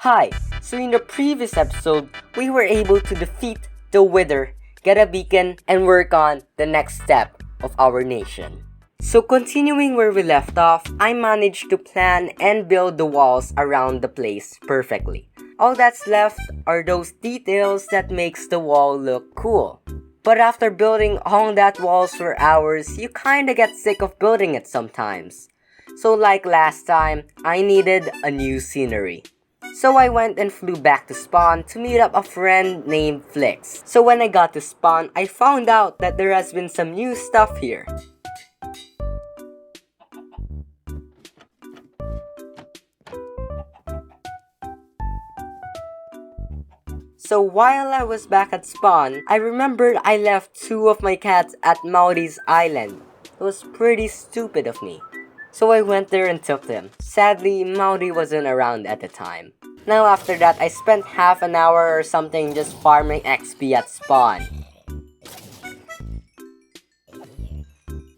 Hi, so in the previous episode, we were able to defeat the Wither, get a beacon, and work on the next step of our nation. So continuing where we left off, I managed to plan and build the walls around the place perfectly. All that's left are those details that makes the wall look cool. But after building all that walls for hours, you kinda get sick of building it sometimes. So like last time, I needed a new scenery. So I went and flew back to spawn to meet up a friend named Flix. So when I got to spawn, I found out that there has been some new stuff here. So while I was back at spawn, I remembered I left two of my cats at Mouthy's island. It was pretty stupid of me. So I went there and took them. Sadly, Mouthy wasn't around at the time. Now after that, I spent half an hour or something just farming XP at spawn.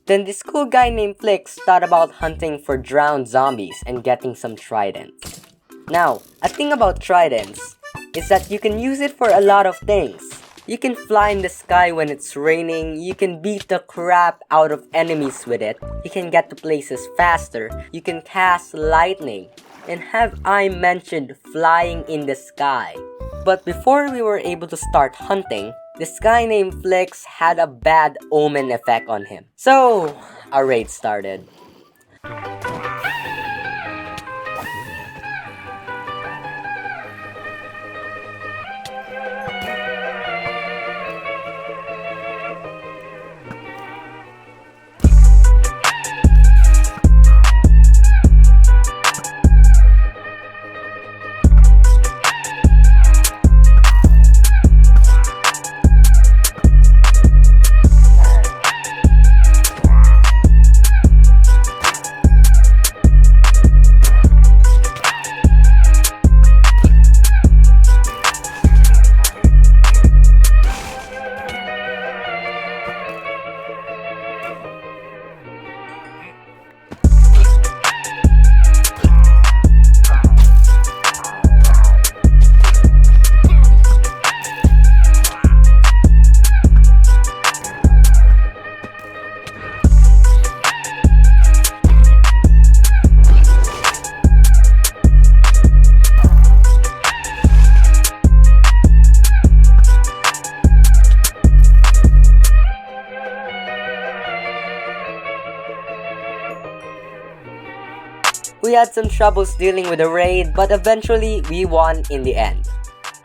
Then this cool guy named Flix thought about hunting for drowned zombies and getting some tridents. Now, a thing about tridents is that you can use it for a lot of things. You can fly in the sky when it's raining, you can beat the crap out of enemies with it, you can get to places faster, you can cast lightning, and have I mentioned flying in the sky. But before we were able to start hunting, this guy named Flix had a bad omen effect on him. So, our raid started. We had some troubles dealing with the raid, but eventually we won in the end.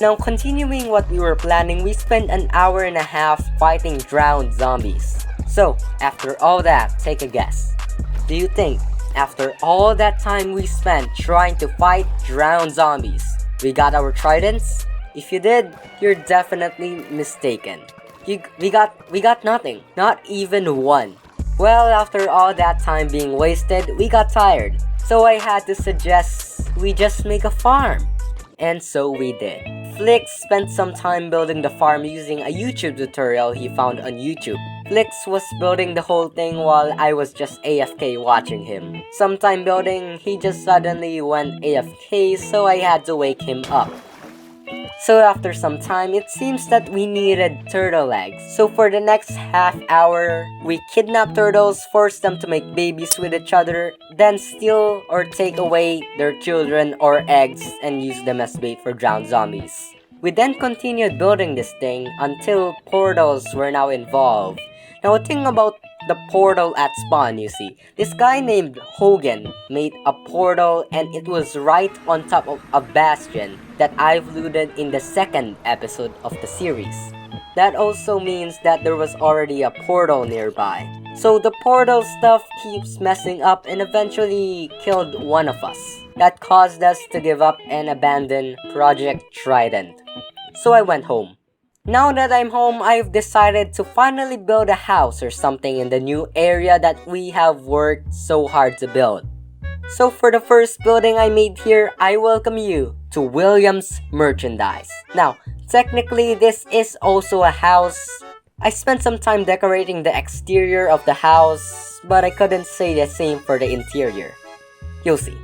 Now continuing what we were planning, we spent an hour and a half fighting drowned zombies. So, after all that, take a guess. Do you think, after all that time we spent trying to fight drowned zombies, we got our tridents? If you did, you're definitely mistaken. We got nothing, not even one. Well, after all that time being wasted, we got tired. So I had to suggest we just make a farm. And so we did. Flix spent some time building the farm using a YouTube tutorial he found on YouTube. Flix was building the whole thing while I was just AFK watching him. Sometime building, he just suddenly went AFK, so I had to wake him up. So after some time, it seems that we needed turtle eggs. So for the next half hour, we kidnapped turtles, forced them to make babies with each other, then steal or take away their children or eggs and use them as bait for drowned zombies. We then continued building this thing until portals were now involved. Now a thing about the portal at spawn, you see, this guy named Hogan made a portal and it was right on top of a bastion that I've looted in the second episode of the series. That also means that there was already a portal nearby. So the portal stuff keeps messing up and eventually killed one of us. That caused us to give up and abandon Project Trident. So I went home. Now that I'm home, I've decided to finally build a house or something in the new area that we have worked so hard to build. So for the first building I made here, I welcome you to Williams Merchandise. Now, technically this is also a house. I spent some time decorating the exterior of the house, but I couldn't say the same for the interior. You'll see.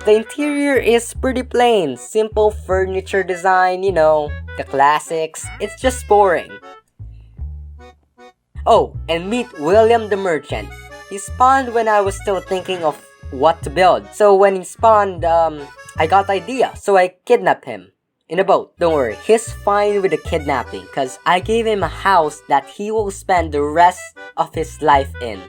The interior is pretty plain, simple furniture design, you know, the classics. It's just boring. Oh, and meet William the Merchant. He spawned when I was still thinking of what to build. So when he spawned, I got the idea, so I kidnapped him. In a boat. Don't worry, he's fine with the kidnapping cause I gave him a house that he will spend the rest of his life in.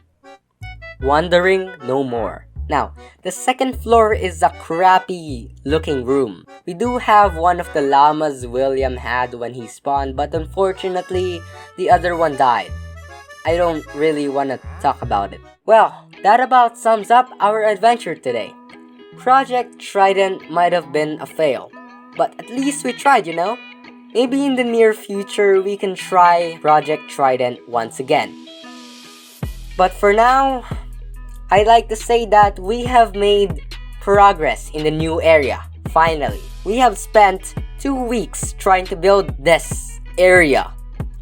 Wandering no more. Now, the second floor is a crappy looking room. We do have one of the llamas William had when he spawned, but unfortunately, the other one died. I don't really want to talk about it. Well, that about sums up our adventure today. Project Trident might have been a fail, but at least we tried, you know? Maybe in the near future, we can try Project Trident once again. But for now, I'd like to say that we have made progress in the new area, finally. We have spent 2 weeks trying to build this area,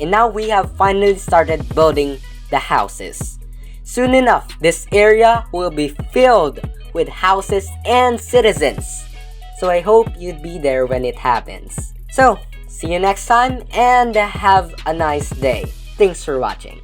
and now we have finally started building the houses. Soon enough, this area will be filled with houses and citizens. So I hope you'd be there when it happens. So, see you next time and have a nice day. Thanks for watching.